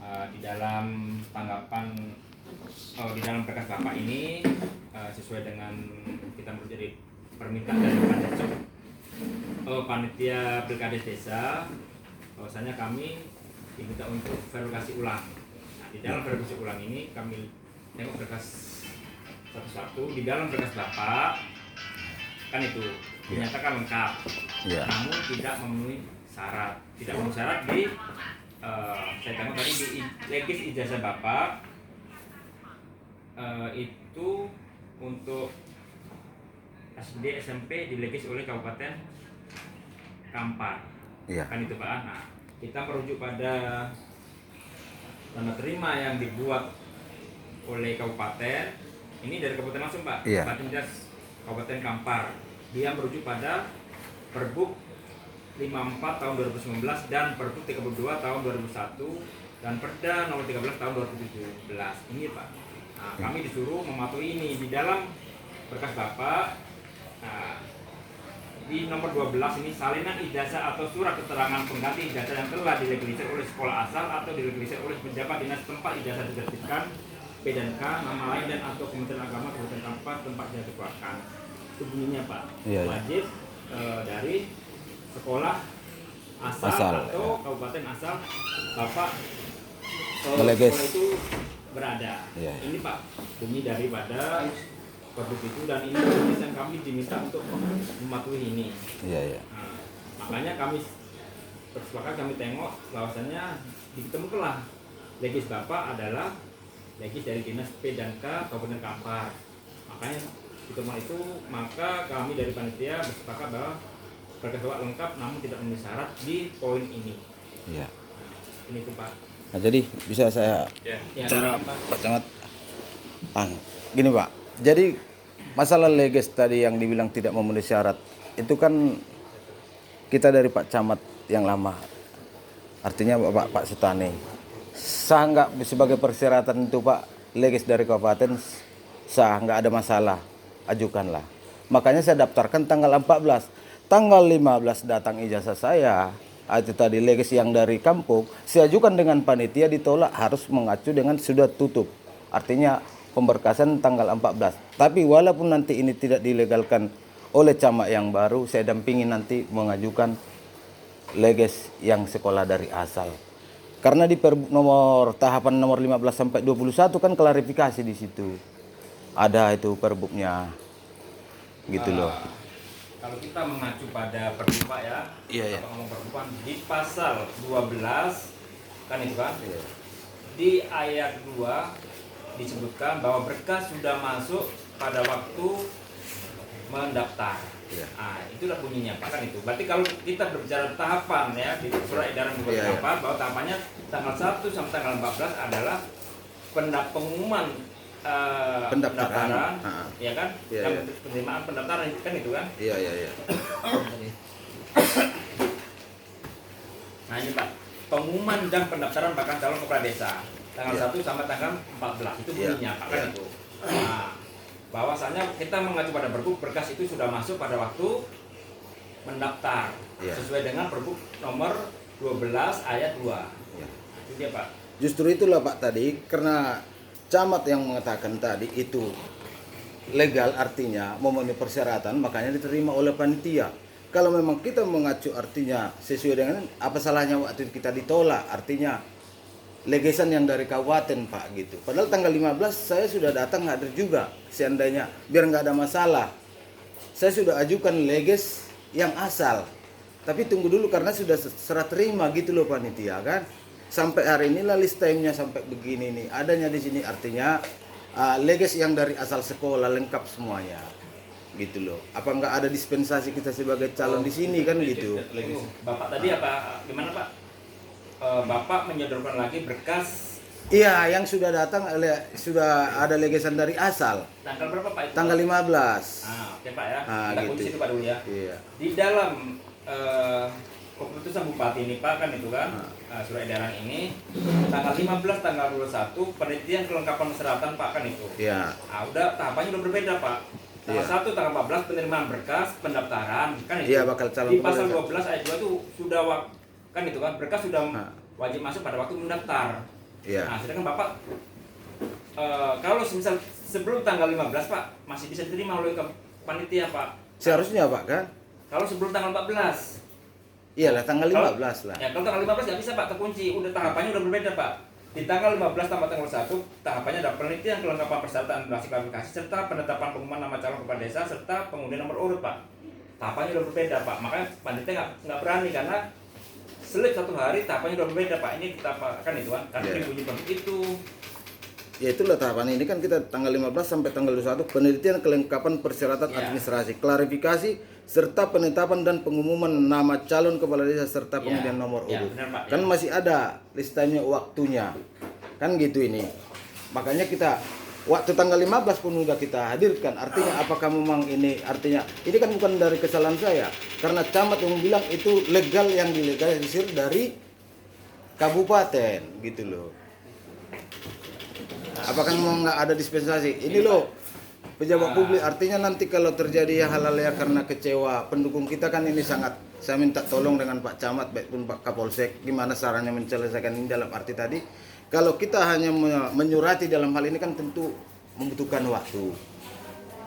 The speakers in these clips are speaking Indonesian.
Di dalam tanggapan di dalam berkas Bapak ini sesuai dengan kita menjadi permintaan dari panitia Pilkada Desa, bahwasanya kami diminta untuk verifikasi ulang. Nah, di dalam verifikasi ulang ini kami tengok berkas satu-satu. Di dalam berkas Bapak kan itu dinyatakan lengkap, namun tidak memenuhi syarat. Tidak memenuhi syarat di saya tengok tadi di legis ijazah Bapak itu untuk SD SMP dilegis oleh Kabupaten Kampar. Kan itu Pak. Nah, kita merujuk pada tanda terima yang dibuat oleh kabupaten. Ini dari kabupaten langsung Pak. Kabupaten Dinas Kabupaten Kampar. Dia merujuk pada Perbuk 54 tahun 2019 dan Perbuk 32 tahun 2001 dan Perda nomor 13 tahun 2017. Ini Pak. Nah, kami disuruh mematuhi ini di dalam berkas Bapak. Nah, di nomor 12 ini salinan ijazah atau surat keterangan pengganti ijazah yang telah dilegalisir oleh sekolah asal atau dilegalisir oleh pejabat dinas tempat ijazah diterbitkan P dan K, nama lain dan atau Kementerian Agama Kabupaten Kampar tempat ijazah dikeluarkan. Itu bunyinya Pak. Wajib dari sekolah asal atau kabupaten asal Bapak sekolah itu berada. Ini Pak bunyi daripada Perbuk itu, dan ini yang kami diminta untuk mematuhi ini. Nah, makanya kami bersepakat, kami tengok bahwasannya ditemukanlah legis Bapak adalah legis dari Dinas P dan K Kabupaten Kampar. Makanya ditemukan itu, maka kami dari panitia bersepakat bahwa berkas Bapak lengkap namun tidak memenuhi syarat di poin ini. Nah, ini tuh Pak. Nah, jadi bisa saya cara Pak Camat. Gini Pak. Jadi masalah legis tadi yang dibilang tidak memenuhi syarat itu kan kita dari Pak Camat yang lama, artinya Pak Sutani, sah nggak sebagai persyaratan itu Pak legis dari kabupaten, sah, nggak ada masalah, ajukanlah. Makanya saya daftarkan tanggal 14, tanggal 15 datang ijazah saya, itu tadi legis yang dari kampung, saya ajukan dengan panitia ditolak, harus mengacu dengan sudah tutup, artinya pemberkasan tanggal 14. Tapi walaupun nanti ini tidak dilegalkan oleh camat yang baru, saya dampingi nanti mengajukan legis yang sekolah dari asal. Karena di nomor tahapan nomor 15 sampai 21 kan klarifikasi di situ. Ada itu perbuknya. Gitu loh. Kalau kita mengacu pada Perbuk Pak ya. Ngomong Perbuk di pasal 12 kan itu kan. Di ayat 2 disebutkan bahwa berkas sudah masuk pada waktu mendaftar. Nah, itulah bunyinya Pak kan itu. Berarti kalau kita berbicara tahapan ya di surat edaran Kabupaten Kampar, bahwa tahapannya tanggal 1 sampai tanggal 14 adalah pengumuman pendaftaran, ya kan? Penerimaan pendaftaran kan itu kan? Nah, ini Pak, pengumuman dan pendaftaran bakal calon kepala desa. Tanggal 1 sampai tanggal 14 itu bunyinya Pak kan itu. Nah, bahwasanya kita mengacu pada Perbuk, berkas itu sudah masuk pada waktu mendaftar sesuai dengan Perbuk nomor 12 ayat 2. Itu dia Pak. Justru itulah Pak tadi, karena camat yang mengatakan tadi itu legal, artinya memenuhi persyaratan, makanya diterima oleh panitia. Kalau memang kita mengacu artinya sesuai dengan apa salahnya waktu kita ditolak, artinya legisan yang dari kabupaten Pak gitu. Padahal tanggal 15 saya sudah datang hadir juga. Seandainya biar nggak ada masalah, saya sudah ajukan legis yang asal. Tapi tunggu dulu karena sudah serah terima gitu loh panitia kan. Sampai hari ini lah list time-nya sampai begini nih. Adanya di sini artinya legis yang dari asal sekolah lengkap semuanya. Gitu loh. Apa nggak ada dispensasi kita sebagai calon di sini kan gitu. Bapak tadi apa gimana Pak? Bapak menyodorkan lagi berkas. Iya, yang sudah datang sudah ada legisan dari asal. Tanggal berapa Pak itu? Tanggal 15. Oke Pak ya. Kita Gitu. kunci itu Pak dulu ya. Di dalam keputusan Bupati ini Pak kan itu kan surat edaran ini tanggal 15 tanggal 21 penelitian kelengkapan persyaratan Pak kan itu. Nah, udah tahapannya udah berbeda Pak. Tanggal 1 tanggal 14 penerimaan berkas pendaftaran kan itu. Bakal calon. Di pasal 12 ayat 2 itu sudah kan itu kan berkas sudah wajib masuk pada waktu mendaftar. Iya. Nah, sedangkan Bapak kalau misal sebelum tanggal 15 Pak masih bisa diterima oleh panitia Pak. Seharusnya Pak kan? Kalau sebelum tanggal 14. Iyalah tanggal 15 lah. Ya, kalau tanggal 15 nggak bisa Pak, terkunci. Udah tahapannya udah berbeda Pak. Di tanggal 15 sampai tanggal 1 tahapannya ada penelitian kelengkapan persyaratan administrasi klarifikasi serta penetapan pengumuman nama calon kepala desa serta pengundian nomor urut Pak. Tahapannya udah berbeda Pak. Makanya panitia nggak berani karena selip 1 hari tahapannya udah berbeda Pak. Ini kita kan itu kan karena dibunyi itu. Ya itulah tahapan ini kan kita tanggal 15 sampai tanggal 21 penelitian kelengkapan persyaratan administrasi, klarifikasi serta penetapan dan pengumuman nama calon kepala desa serta pengundian nomor urut. Benar, Pak, kan masih ada listanya waktunya. Kan gitu ini. Makanya kita waktu tanggal 15 pun sudah kita hadirkan. Artinya apakah memang ini artinya ini kan bukan dari kesalahan saya. Karena camat yang bilang itu legal yang dilegalisir dari kabupaten gitu loh. Apakah memang nggak ada dispensasi? Ini loh pejabat publik artinya nanti kalau terjadi hal-hal ya karena kecewa pendukung kita kan ini sangat saya minta tolong dengan Pak Camat baik pun Pak Kapolsek gimana caranya menyelesaikan ini dalam arti tadi kalau kita hanya menyurati dalam hal ini kan tentu membutuhkan waktu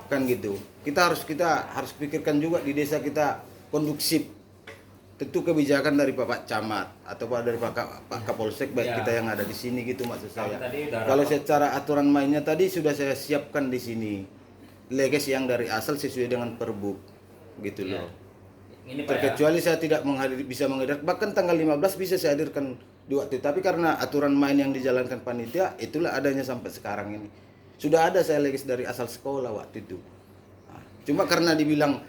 kan gitu kita harus pikirkan juga di desa kita kondusif tentu kebijakan dari Pak Camat atau dari Pak Kapolsek baik kita yang ada di sini gitu maksud saya. Kalau secara aturan mainnya tadi sudah saya siapkan di sini. Leges yang dari asal sesuai dengan Perbuk gitu loh. Terkecuali saya tidak bisa menghadirkan bahkan tanggal 15 bisa saya hadirkan di waktu tapi karena aturan main yang dijalankan panitia itulah adanya sampai sekarang ini. Sudah ada saya leges dari asal sekolah waktu itu. Nah, cuma karena dibilang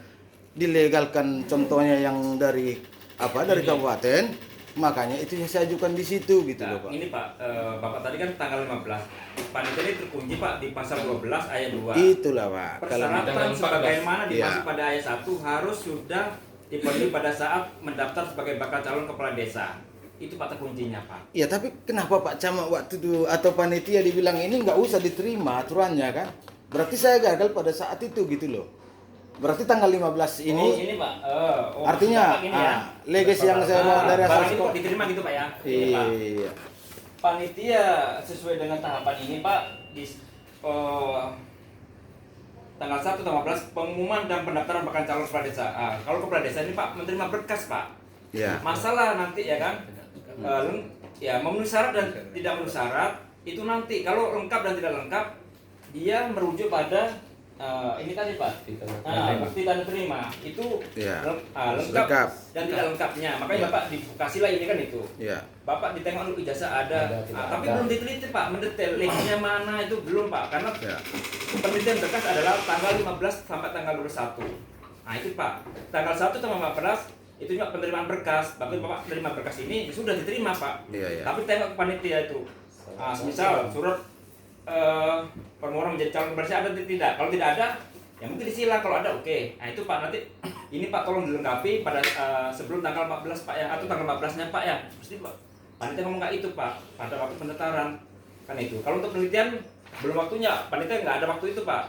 dilegalkan contohnya yang dari kabupaten makanya itu yang saya ajukan di situ gitu loh Pak. Ini Pak, Bapak tadi kan tanggal 15 panitia ini terkunci Pak di pasal 12 ayat 2 itulah Pak. Persyaratan sebagaimana dimaksud pada ayat 1 harus sudah dipenuhi pada saat mendaftar sebagai bakal calon kepala desa. Itu Pak terkuncinya Pak. Ya tapi kenapa Pak Camat waktu itu atau panitia dibilang ini nggak usah diterima aturannya kan? Berarti saya gagal pada saat itu gitu loh. Berarti tanggal 15 ini Pak. Artinya leges yang saya mau dari asal sekolah diterima gitu Pak ya. Ini, Pak. Iya. Panitia sesuai dengan tahapan ini Pak di tanggal 1 tanggal 15 pengumuman dan pendaftaran bakal calon kepala desa. Kalau kepala desa ini Pak menerima berkas Pak. Ya. Masalah nanti ya kan memenuhi syarat dan tidak memenuhi syarat itu nanti kalau lengkap dan tidak lengkap dia merujuk pada ini tadi Pak, bukti tanda terima itu lengkap dan tidak lengkapnya. Makanya Bapak dikasihlah ini kan itu. Bapak ditengok dulu ijazah ada, tapi belum diteliti Pak, mendetail linknya mana itu belum Pak, karena penelitian berkas adalah tanggal 15 sampai tanggal 21. Nah itu Pak, tanggal 1 sampai 15 itu juga penerimaan berkas. Bapak menerima berkas ini sudah diterima Pak, tapi tengok ke panitia itu. Misal surat permohonan menjadi calon kepala desa ada atau tidak? Kalau tidak ada, ya mungkin disilang. Kalau ada, oke. Nah itu Pak nanti ini Pak tolong dilengkapi pada sebelum tanggal 14 Pak ya atau tanggal 14-nya Pak ya. Mesti Pak. Panitia ngomong nggak itu Pak pada waktu pendaftaran kan itu. Kalau untuk penelitian belum waktunya. Panitia nggak ada waktu itu Pak.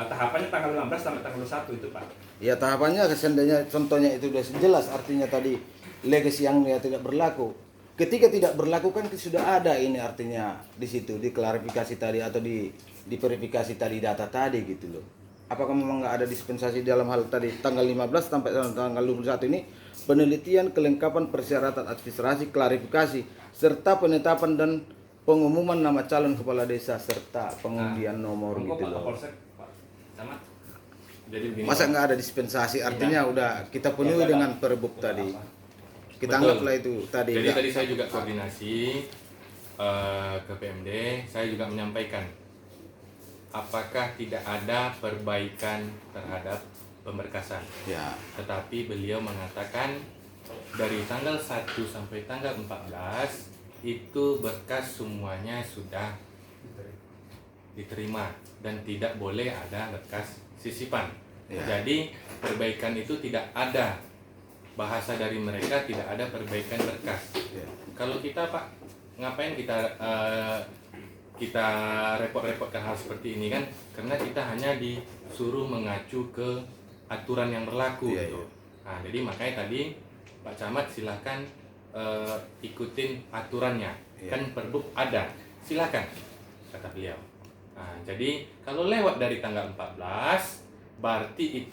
Tahapannya tanggal 15 sampai tanggal 21 itu Pak. Ya tahapannya seandainya contohnya itu sudah jelas artinya tadi legacy yang tidak berlaku. Ketika tidak berlaku kan sudah ada ini artinya di situ di klarifikasi tadi atau di verifikasi tadi data tadi gitu loh. Apakah memang nggak ada dispensasi dalam hal tadi tanggal 15 sampai tanggal 21 ini penelitian kelengkapan persyaratan administrasi klarifikasi serta penetapan dan pengumuman nama calon kepala desa serta pengundian nomor gitu loh. Masa nggak ada dispensasi artinya udah kita penuhi dengan Perbuk tadi. Kita anggaplah itu tadi. Jadi tadi saya juga koordinasi ke PMD, saya juga menyampaikan apakah tidak ada perbaikan terhadap pemberkasan. Ya. Tetapi beliau mengatakan dari tanggal 1 sampai tanggal 14 itu berkas semuanya sudah diterima dan tidak boleh ada berkas sisipan. Ya. Jadi perbaikan itu tidak ada. Bahasa dari mereka tidak ada perbaikan berkas. Kalau kita Pak, ngapain kita repot-repotkan hal seperti ini kan? Karena kita hanya disuruh mengacu ke aturan yang berlaku gitu. Nah, jadi makanya tadi Pak Camat silakan ikutin aturannya. Kan Perbuk ada, silakan, kata beliau. Nah, jadi kalau lewat dari tanggal 14 berarti itu